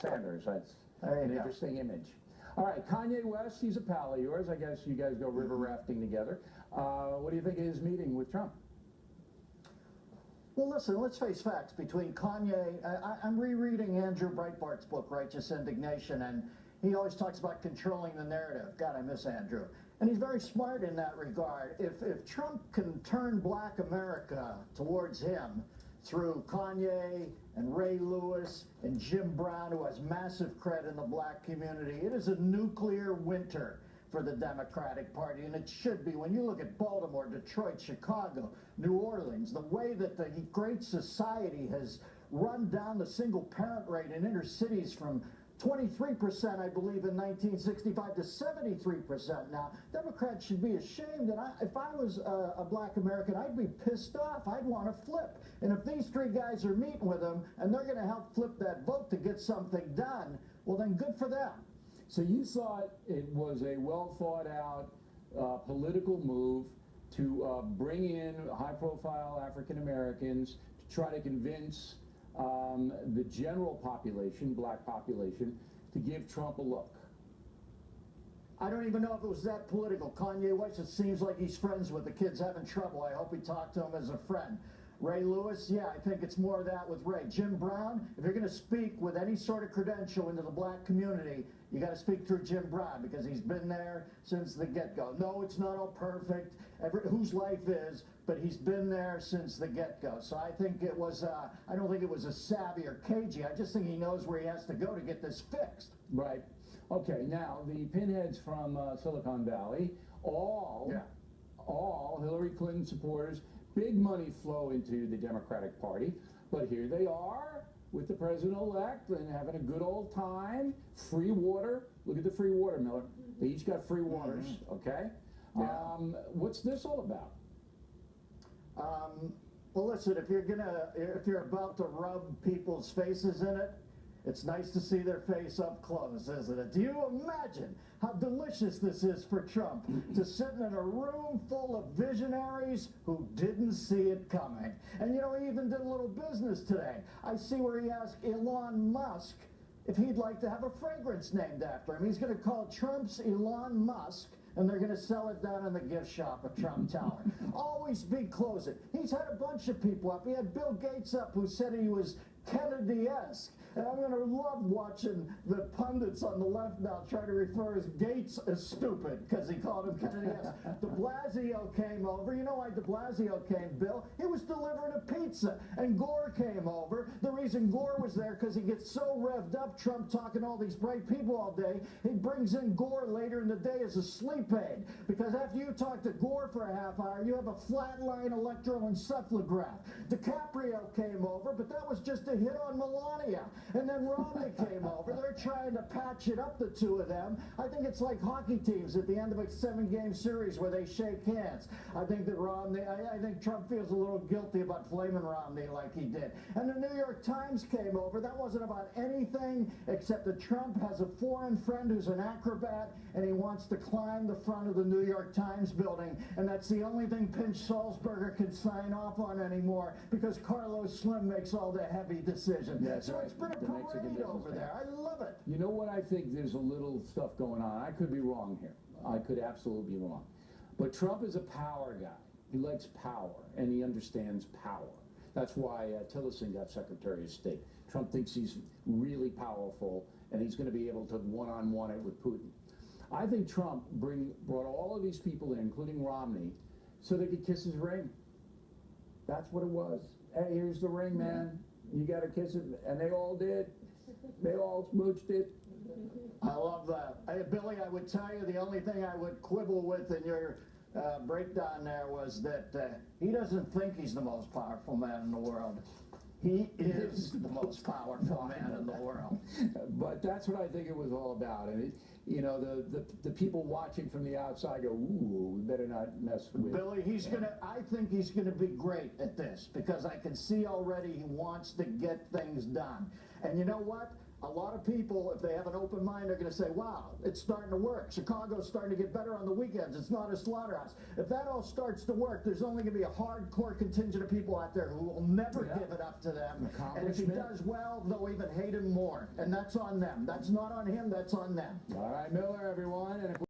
Sanders. That's an interesting image. All right, Kanye West, he's a pal of yours. I guess you guys go river rafting together. What do you think of his meeting with Trump? Well, listen, let's face facts. Between Kanye, I'm rereading Andrew Breitbart's book, Righteous Indignation, and he always talks about controlling the narrative. God, I miss Andrew. And he's very smart in that regard. If Trump can turn black America towards him through Kanye and Ray Lewis and Jim Brown, who has massive cred in the black community, it is a nuclear winter for the Democratic Party, and it should be. When you look at Baltimore, Detroit, Chicago, New Orleans, the way that the Great Society has run down the single-parent rate in inner cities from 23%, I believe, in 1965 to 73% now. Democrats should be ashamed, and if I was a black American, I'd be pissed off. I'd want to flip. And if these three guys are meeting with him and they're going to help flip that vote to get something done, well, then good for them. So you thought it was a well-thought-out political move to bring in high-profile African Americans to try to convince the general population, black population, to give Trump a look? I don't even know if it was that political. Kanye West, it seems like he's friends with the kids having trouble. I hope he talked to him as a friend. Ray Lewis, yeah, I think it's more of that with Ray. Jim Brown, if you're going to speak with any sort of credential into the black community, you got to speak through Jim Brown because he's been there since the get-go. No, it's not all perfect, whose life is, but he's been there since the get-go. So I think it was, I don't think it was a savvy or cagey. I just think he knows where he has to go to get this fixed. Right. Okay, now the pinheads from Silicon Valley, all Hillary Clinton supporters, big money flow into the Democratic Party, but here they are with the president-elect and having a good old time. Free water. Look at the free water, Miller. They each got free waters, okay? Yeah. What's this all about? Well, listen, if you're about to rub people's faces in it, it's nice to see their face up close, isn't it? Do you imagine how delicious this is for Trump to sit in a room full of visionaries who didn't see it coming? And you know, he even did a little business today. I see where he asked Elon Musk if he'd like to have a fragrance named after him. He's going to call it Trump's Elon Musk, and they're going to sell it down in the gift shop at Trump Tower. Always be closing. He's had a bunch of people up. He had Bill Gates up who said he was Kennedy-esque. And I'm going to love watching the pundits on the left now try to refer as Gates as stupid because he called him Kennedy-esque. De Blasio came over. You know why De Blasio came, Bill? He was delivering a pizza. And Gore came over. The reason Gore was there because he gets so revved up, Trump talking to all these bright people all day, he brings in Gore later in the day as a sleep aid. Because after you talk to Gore for a half hour, you have a flatline electroencephalograph. DiCaprio came over, but that was just a hit on Melania. And then Romney came over. They're trying to patch it up, the two of them. I think it's like hockey teams at the end of a 7-game series where they shake hands. I think that I think Trump feels a little guilty about flaming Romney like he did. And the New York Times came over. That wasn't about anything except that Trump has a foreign friend who's an acrobat and he wants to climb the front of the New York Times building. And that's the only thing Pinch Salzberger can sign off on anymore because Carlos Slim makes all the heavy decisions. That's so right. it's been a parade over there. I love it. You know what? I think there's a little stuff going on. I could be wrong here. I could absolutely be wrong. But Trump is a power guy. He likes power, and he understands power. That's why Tillerson got Secretary of State. Trump thinks he's really powerful, and he's going to be able to one-on-one it with Putin. I think Trump brought all of these people in, including Romney, so they could kiss his ring. That's what it was. Hey, here's the ring, man. You got to kiss it. And they all did. They all smooched it. I love that. Hey, Billy, I would tell you the only thing I would quibble with in your breakdown there was that he doesn't think he's the most powerful man in the world. He is the most powerful man in the world. But that's what I think it was all about. And, you know, the people watching from the outside go, ooh, we better not mess with Billy, I think he's going to be great at this because I can see already he wants to get things done. And you know what? a lot of people, if they have an open mind, are going to say, wow, it's starting to work. Chicago's starting to get better on the weekends. It's not a slaughterhouse. If that all starts to work, there's only going to be a hardcore contingent of people out there who will never give it up to them. And if he does well, they'll even hate him more. And that's on them. That's not on him, that's on them. All right, Miller, everyone. And if